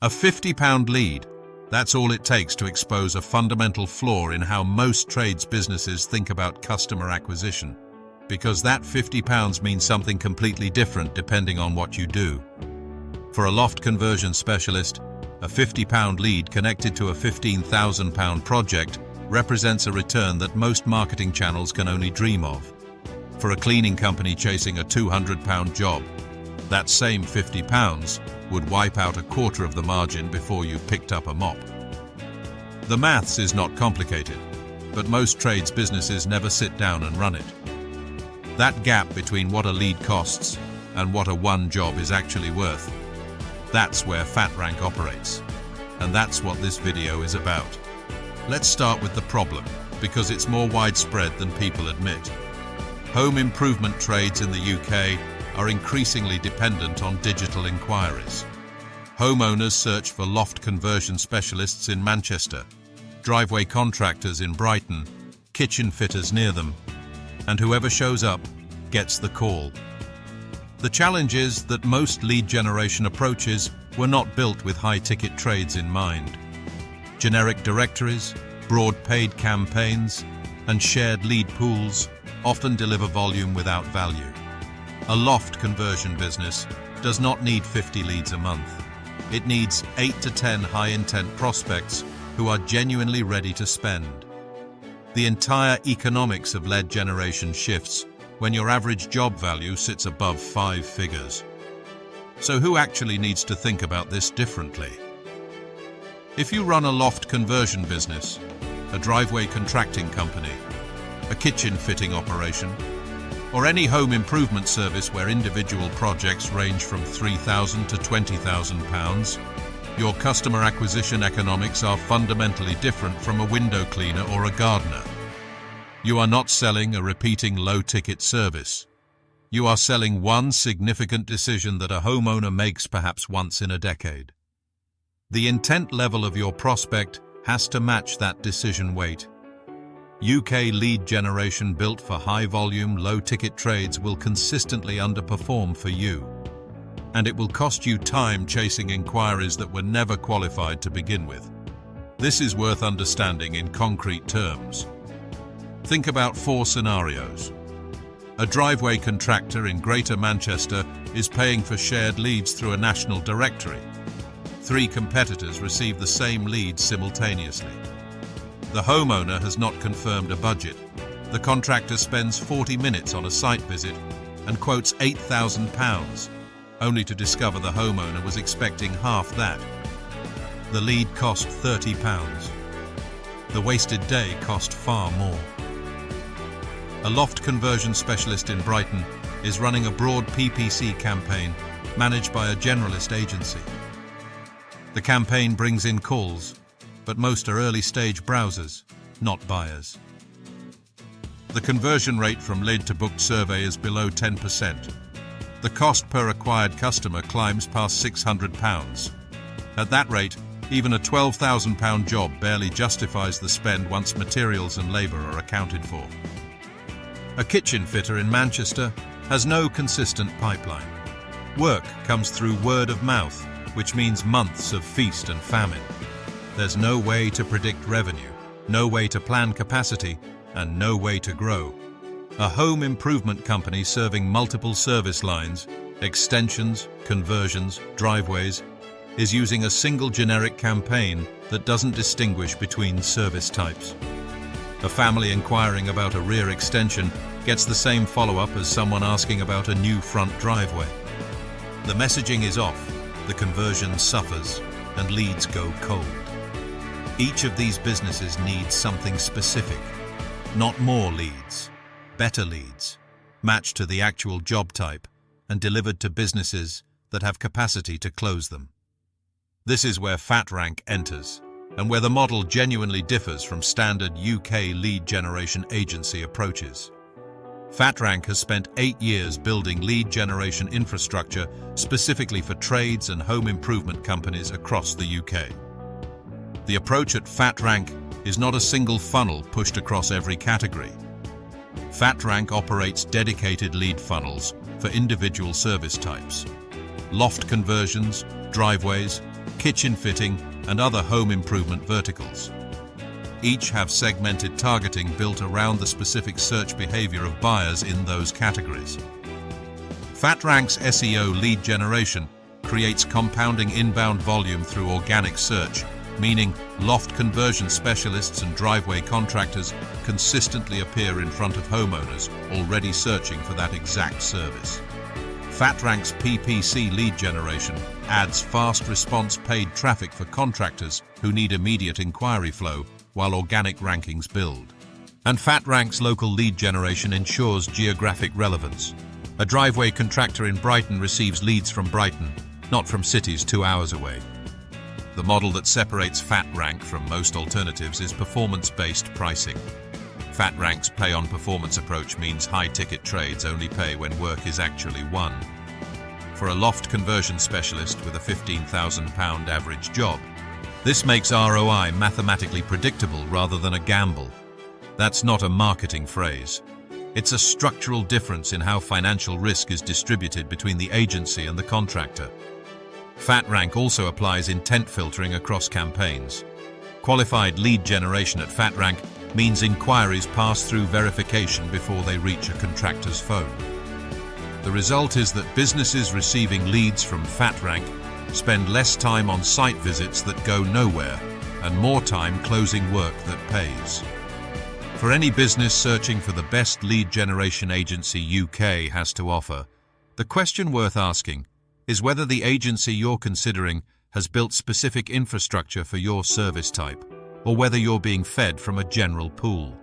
A £50 lead. That's all it takes to expose a fundamental flaw in how most trades businesses think about customer acquisition. Because that £50 means something completely different depending on what you do. For a Loft Conversion Specialist, a £50 lead connected to a £15,000 project represents a return that most marketing channels can only dream of. For a cleaning company chasing a £200 job, that same £50 would wipe out a quarter of the margin before you picked up a mop. The maths is not complicated, but most trades businesses never sit down and run it. That gap between what a lead costs and what a one job is actually worth, that's where FatRank operates. And that's what this video is about. Let's start with the problem, because it's more widespread than people admit. Home improvement trades in the UK are increasingly dependent on digital inquiries. Homeowners search for Loft Conversion Specialists in Manchester, driveway contractors in Brighton, kitchen fitters near them, and whoever shows up gets the call. The challenge is that most lead generation approaches were not built with high-ticket trades in mind. Generic directories, broad paid campaigns, and shared lead pools often deliver volume without value. A Loft conversion business does not need 50 leads a month. It needs 8 to 10 high-intent prospects who are genuinely ready to spend. The entire economics of lead generation shifts when your average job value sits above 5 figures. So who actually needs to think about this differently? If you run a Loft conversion business, a driveway contracting company, a kitchen fitting operation, or any home improvement service where individual projects range from £3,000 to £20,000, your customer acquisition economics are fundamentally different from a window cleaner or a gardener. You are not selling a repeating low-ticket service. You are selling one significant decision that a homeowner makes perhaps once in a decade. The intent level of your prospect has to match that decision weight. UK lead generation built for high-volume, low-ticket trades will consistently underperform for you, and it will cost you time chasing inquiries that were never qualified to begin with. This is worth understanding in concrete terms. Think about 4 scenarios. A driveway contractor in Greater Manchester is paying for shared leads through a national directory. 3 competitors receive the same leads simultaneously. The homeowner has not confirmed a budget. The contractor spends 40 minutes on a site visit and quotes £8,000, only to discover the homeowner was expecting half that. The lead cost £30. The wasted day cost far more. A Loft Conversion Specialist in Brighton is running a broad PPC campaign managed by a generalist agency. The campaign brings in calls, but most are early-stage browsers, not buyers. The conversion rate from lead to booked survey is below 10%. The cost per acquired customer climbs past £600. At that rate, even a £12,000 job barely justifies the spend once materials and labour are accounted for. A kitchen fitter in Manchester has no consistent pipeline. Work comes through word of mouth, which means months of feast and famine. There's no way to predict revenue, no way to plan capacity, and no way to grow. A home improvement company serving multiple service lines, extensions, conversions, driveways, is using a single generic campaign that doesn't distinguish between service types. A family inquiring about a rear extension gets the same follow-up as someone asking about a new front driveway. The messaging is off, the conversion suffers, and leads go cold. Each of these businesses needs something specific, not more leads, better leads, matched to the actual job type and delivered to businesses that have capacity to close them. This is where FatRank enters, and where the model genuinely differs from standard UK lead generation agency approaches. FatRank has spent 8 years building lead generation infrastructure specifically for trades and home improvement companies across the UK. The approach at FatRank is not a single funnel pushed across every category. FatRank operates dedicated lead funnels for individual service types. Loft conversions, driveways, kitchen fitting, and other home improvement verticals. Each have segmented targeting built around the specific search behavior of buyers in those categories. FatRank's SEO lead generation creates compounding inbound volume through organic search, meaning Loft Conversion Specialists and driveway contractors consistently appear in front of homeowners already searching for that exact service. FatRank's PPC lead generation adds fast response paid traffic for contractors who need immediate inquiry flow while organic rankings build. And FatRank's local lead generation ensures geographic relevance. A driveway contractor in Brighton receives leads from Brighton, not from cities 2 hours away. The model that separates FatRank from most alternatives is performance-based pricing. FatRank's pay-on-performance approach means high-ticket trades only pay when work is actually won. For a Loft Conversion Specialist with a £15,000 average job, this makes ROI mathematically predictable rather than a gamble. That's not a marketing phrase. It's a structural difference in how financial risk is distributed between the agency and the contractor. FatRank also applies intent filtering across campaigns. Qualified lead generation at FatRank means inquiries pass through verification before they reach a contractor's phone. The result is that businesses receiving leads from FatRank spend less time on site visits that go nowhere and more time closing work that pays. For any business searching for the best lead generation agency UK has to offer, the question worth asking is whether the agency you're considering has built specific infrastructure for your service type, or whether you're being fed from a general pool.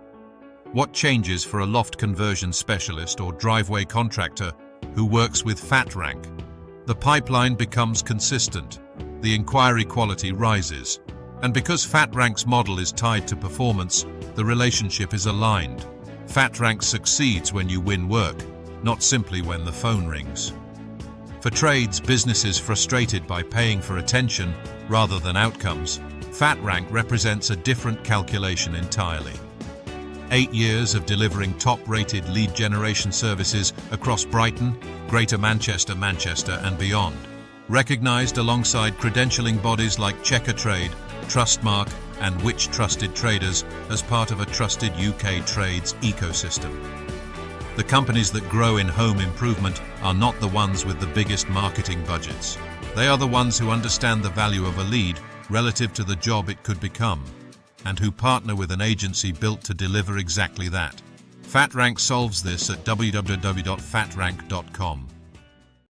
What changes for a Loft Conversion Specialist or driveway contractor who works with FatRank? The pipeline becomes consistent, the inquiry quality rises, and because FatRank's model is tied to performance, the relationship is aligned. FatRank succeeds when you win work, not simply when the phone rings. For trades businesses frustrated by paying for attention rather than outcomes, FatRank represents a different calculation entirely. 8 years of delivering top-rated lead generation services across Brighton, Greater Manchester, and beyond. Recognized alongside credentialing bodies like Checkatrade, Trustmark, and Which Trusted Traders as part of a trusted UK trades ecosystem. The companies that grow in home improvement are not the ones with the biggest marketing budgets. They are the ones who understand the value of a lead relative to the job it could become, and who partner with an agency built to deliver exactly that. FatRank solves this at www.fatrank.com.